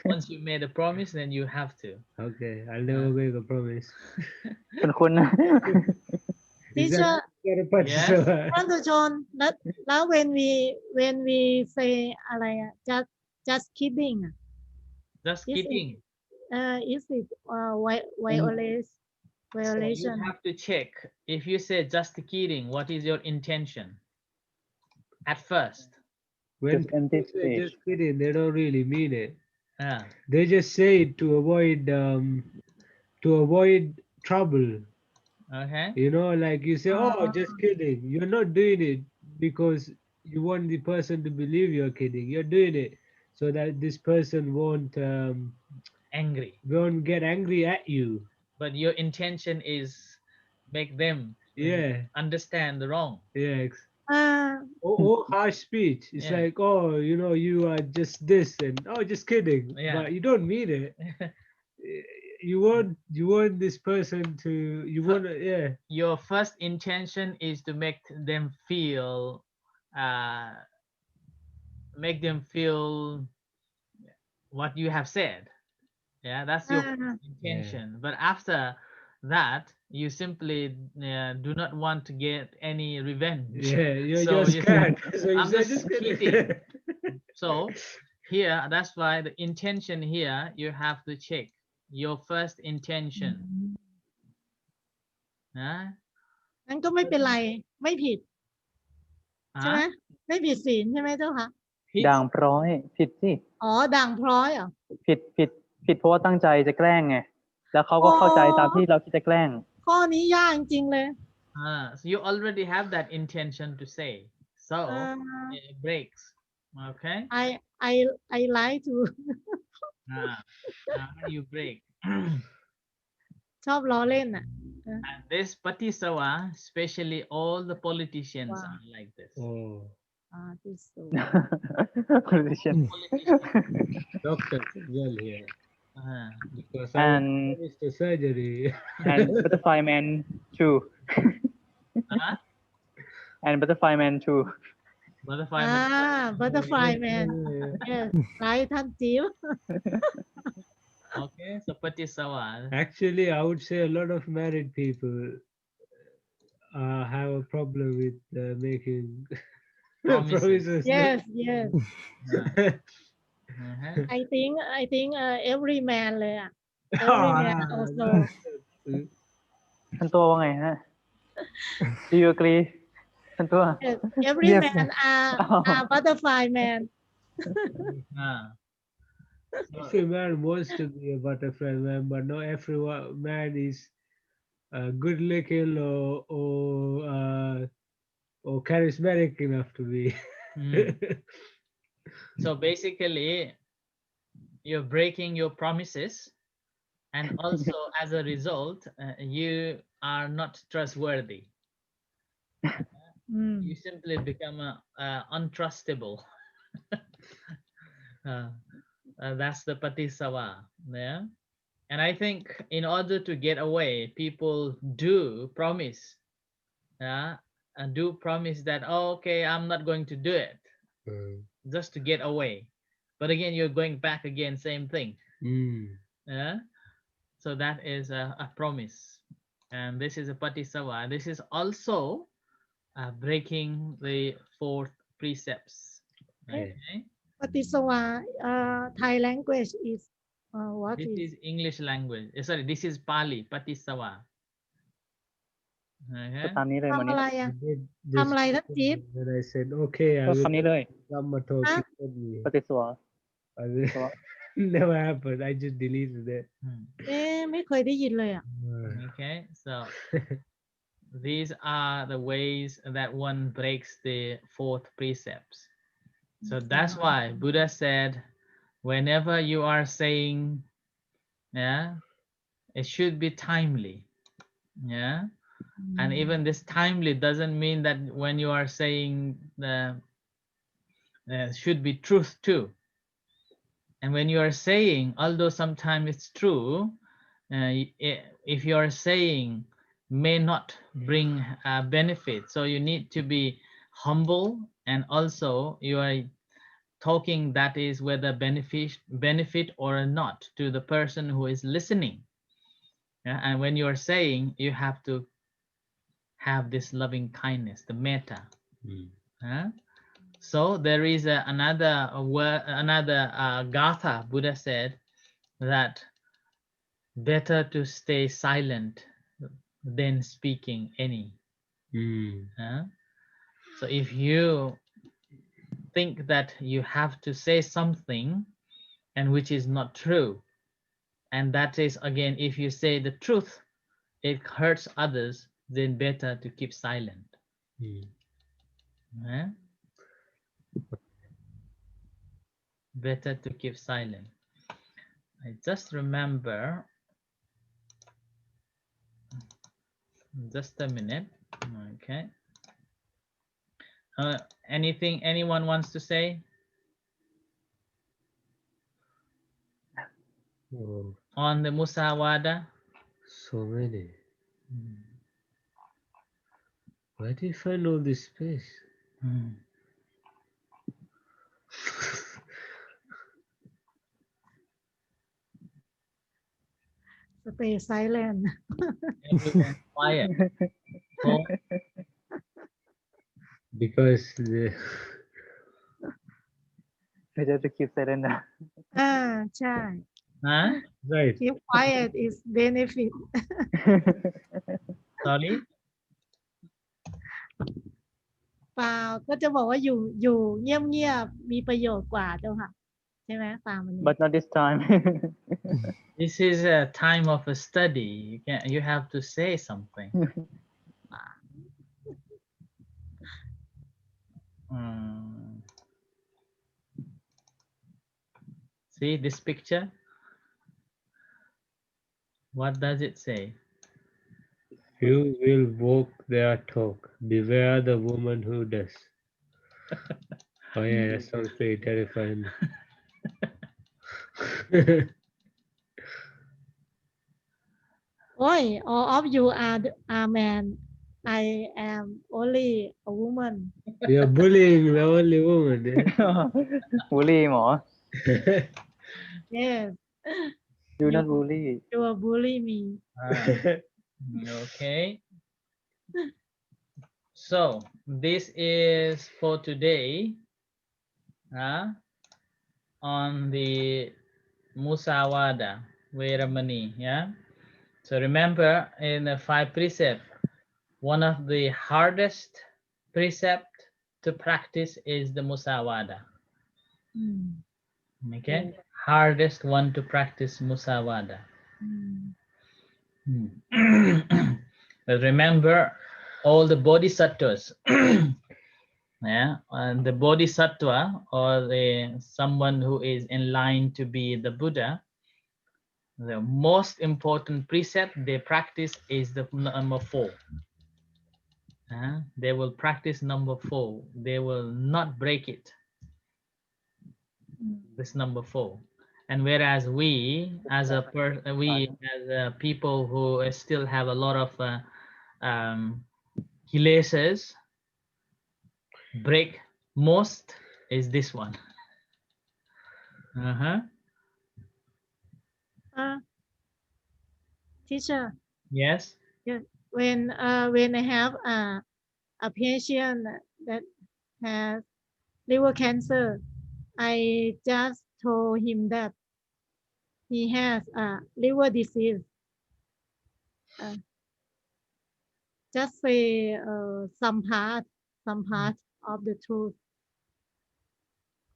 Once you made a promise, then you have to. Okay, I'll never make a promise. Teacher, Yes. John, now when we say อะไรอะ just kidding อะ Just kidding. Is it violation? So you have to check. If you say just kidding, what is your intention? At first. When Just empty people say space. just kidding, they don't really mean it. Yeah. They just say it to avoid trouble. Okay. Like you say, oh, just kidding. You're not doing it because you want the person to believe you're kidding. You're doing it so that this person Angry. won't get angry at you. But your intention is make them Yeah, understand the wrong. yeah. อ่า Or harsh speech. It's Yeah. like, oh, you are just this, and oh, just kidding. Yeah. But you don't mean it. You want this person to yeah. Your first intention is to make them feel uh, what you have said. Yeah, that's your อ่า intention. But after that, you simply do not want to get any revenge. Yeah, you're So just you scared. So you I'm say, just kidding. kidding. So here, that's why the intention here, you have to check your first intention. นะ งั้นก็ไม่เป็นไร ไม่ผิด ใช่ไหม ฮะ ไม่ผิดศีลใช่ไหมเจ้าคะ ผิด ด่างพร้อยผิดสิ อ๋อ ด่างพร้อยเหรอ ผิดเพราะว่าตั้งใจจะแกล้งไง แล้วเขาก็เข้าใจตามที่เราคิดจะแกล้ง ข้อนี้ยากจริงๆเลย So you already have that intention to say. So อ่า it breaks. Okay. I like to You break. ชอบล้อเล่นอ่ะ And this patisawa, especially all the politicians Wow. are like this. Oh, ที่สุด Politician. doctors as well here. Uh, Because And I finished the surgery. and butterfly man too. huh? And butterfly man too. Butterfly อ่า man. butterfly man yes ไลท์ท่านจิ๋ว Okay, so patisawa. Actually, I would say a lot of married people have a problem with making Promises. promises. yes yes Uh-huh. I think every man เลยอ่ะ every man also ท่านตัวว่าไงฮะ Do you agree ท่านตัว yes every Yes. man are butterfly man Ah. Every man wants to be a butterfly man, but not every man is good looking or charismatic enough to be. So basically, you're breaking your promises, and also as a result, you are not trustworthy. อืม You simply become untrustable. That's the patisawa. Yeah. And I think in order to get away, people do promise. And do promise that, oh, okay, I'm not going to do it, just to get away. But again, you're going back again, same thing. Yeah. So that is a promise. And this is a patisawa. This is also breaking the 4th precepts. Okay. ปฏิสวาThai language is what This is is English language. Sorry, this is Pali, patisawa. ก็ Okay. ตามนี้เลยวัน ทำ นี้ อะไรอ่ะ I did this ทำอะไรท่านจิ๊บ and I said, okay, I ก็ will คำนี้เลย Dhamma talk Huh? with me. ปฏิสวา I will, never happened. I just deleted it. เอ๊ะไม่เคยได้ยินเลยอ่ะ Okay. So these are the ways that one breaks the 4th precepts. So that's why Buddha said, whenever you are saying, yeah, it should be timely. Yeah. And even this timely doesn't mean that when you are saying should be truth too. And when you are saying, although sometimes it's true, if you are saying may not bring benefit, so you need to be humble, and also you are talking that is whether benefit or not to the person who is listening. Yeah? And when you are saying, you have to have this loving kindness, the metta. So there is another word, another gatha. Buddha said that better to stay silent than speaking any. So if you think that you have to say something and which is not true, and that is again, if you say the truth, it hurts others, then better to keep silent. Better to keep silent. I just remember, just a minute. Okay. Anything anyone wants to say Oh, on the Musavada? so many. Where do you find all this space? Stay silent. Everyone quiet. Oh, Because the Better to keep silent. ใช่ huh? right. keep quiet is benefit Sorry. เปล่าก็จะบอกว่าอยู่เงียบๆมีประโยชน์กว่าเจ้าค่ะใช่ไหมตามวันนี้ But not this time. This is a time of a study. You have to say something. See this picture? What does it say? You will walk their talk. Beware the woman who does. Oh yeah, that sounds pretty terrifying. Oi, all of you are man. I am only a woman. You're bullying the only woman, yeah? Bully หมอ Yes, Do not bully. you will bully me. Okay. So this is for today on the Musavada Veramani. Yeah. So remember, in the 5 precepts, one of the hardest precept to practice is the Musavada. Okay, hardest one to practice Musavada. But remember, all the bodhisattvas, yeah, and the bodhisattva or someone who is in line to be the Buddha, the most important precept they practice is the number 4. They will practice number 4. They will not break it. This number 4. And whereas we as people who still have a lot of kilesas, break most is this one. Teacher, Yes. when I have a patient that has liver cancer, I just told him that he has a liver disease. Just say some part of the truth.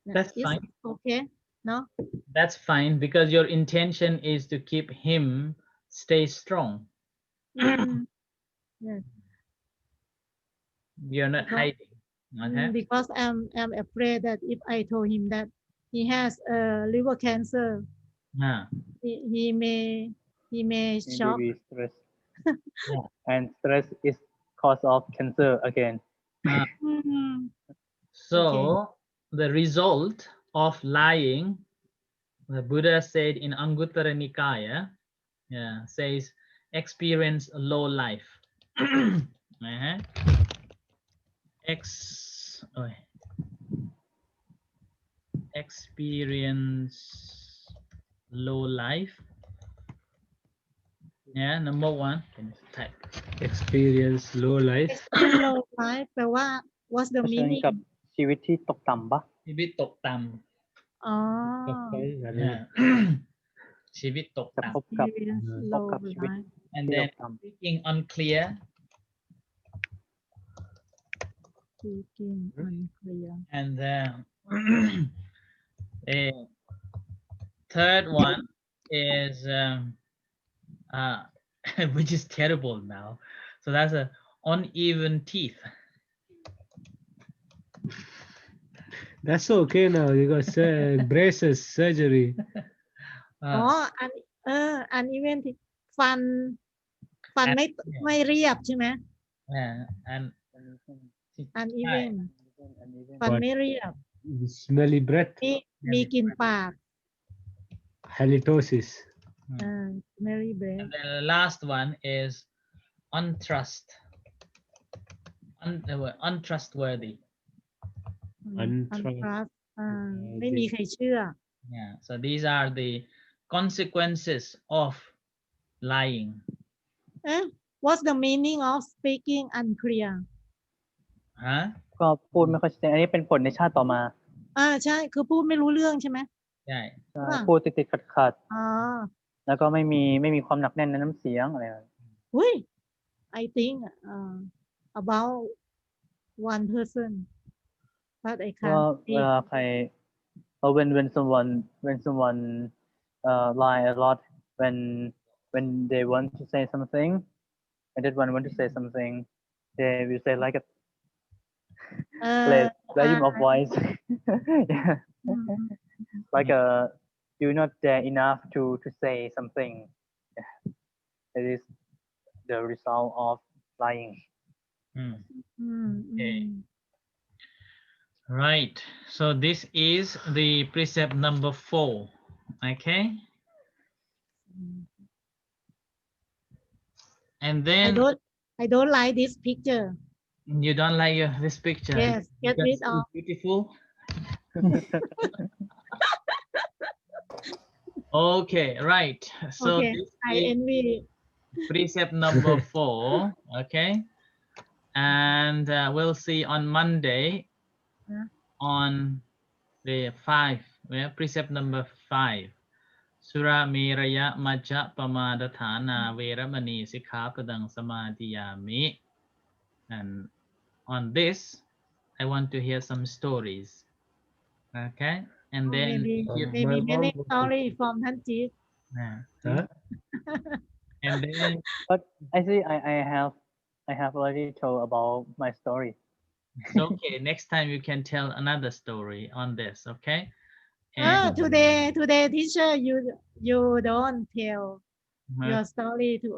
That's Is fine. Okay, no? That's fine because your intention is to keep him stay strong. Yes. You're not hiding. Okay. Because I'm afraid that if I told him that he has liver cancer, he may shock. Maybe stress. And stress is cause of cancer again. So Okay. the result of lying, the Buddha said in Anguttara Nikaya, says experience low life. Experience low life. Yeah, number 1. Can you type? Experience low life. Experience low life แปลว่า what's the เผชิญ meaning กับชีวิตที่ตกต่ำปะ ชีวิตตกต่ำ อ๋อ ชีวิตตก จะ ต่ำ พบกับ Experience พบ low กับชีวิต life and ที่ต then กต่ำ speaking unclear. speaking unclear And then a third one is which is terrible now. So that's a uneven teeth. That's okay now. You got braces, surgery. อ๋อ uh, อันอีเวนที่ฟัน ฟัน and ไม่เรียบใช่ไหม and อันอีเว ใช่ นฟัน What? ไม่เรียบ Smelly breath. มีกลิ่นปาก Halitosis. ไม่รีเบร and then the last one is untrustworthy. untrust ไม่มีใครเชื่อ Yeah, so these are the consequences of lying. What's the meaning of speaking unclear Huh? ก็พูดไม่ค่อยชัดเจนอันนี้เป็นผลในชาติต่อมา ใช่คือพูดไม่รู้เรื่องใช่ไหม Yeah. พูดติดๆขัด อ๋อ ๆแล้วก็ไม่มีความหนักแน่นในน้ำเสียงอะไร อุ้ย I think about one person but I ก็ can't เวลาใครwhen someone lie a lot when they want to say something when that one want to say something they will say like a volume of voice yeah. like you're not there enough to say something it is the result of lying Okay. Right. So this is the precept number 4. Okay. And then I don't like this picture you don't like this picture. Yes, get Because rid it's of. beautiful. Okay, right. So Okay, this I is envy precept number 4. Okay. And we'll see on Monday on the 5. Yeah, precept number 5. Sura miraya majja pamadatthana veramani sikkhapadang samadhiyami. And on this, I want to hear some stories. Okay. And then maybe many story from ท่านจีด Huh? and then but I see I have already told about my story it's okay. Next time you can tell another story on this. Okay. Today teacher you don't tell your story to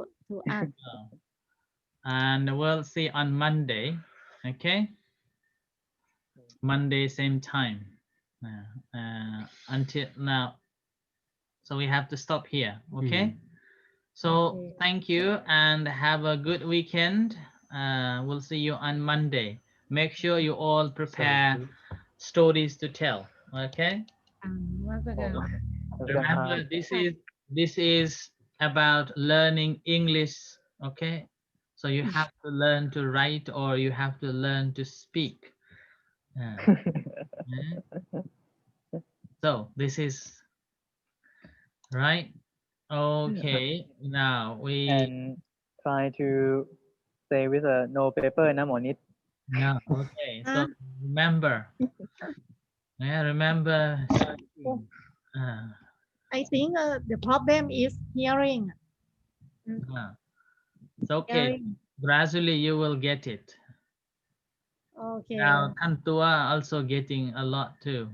us And we'll see on Monday. Okay. Monday same time. Until now. So we have to stop here. Okay. So thank you and have a good weekend. We'll see you on Monday. Make sure you all prepare stories to tell. Okay. Remember, this is about learning English. Okay. So you have to learn to write or you have to learn to speak. So this is right. Okay. Now we and try to say with a no paper นะหมอนิด no. Okay. So remember. Yeah, remember. I think the problem is hearing It's okay. Gradually you will get it. Okay Now Tantua also getting a lot too.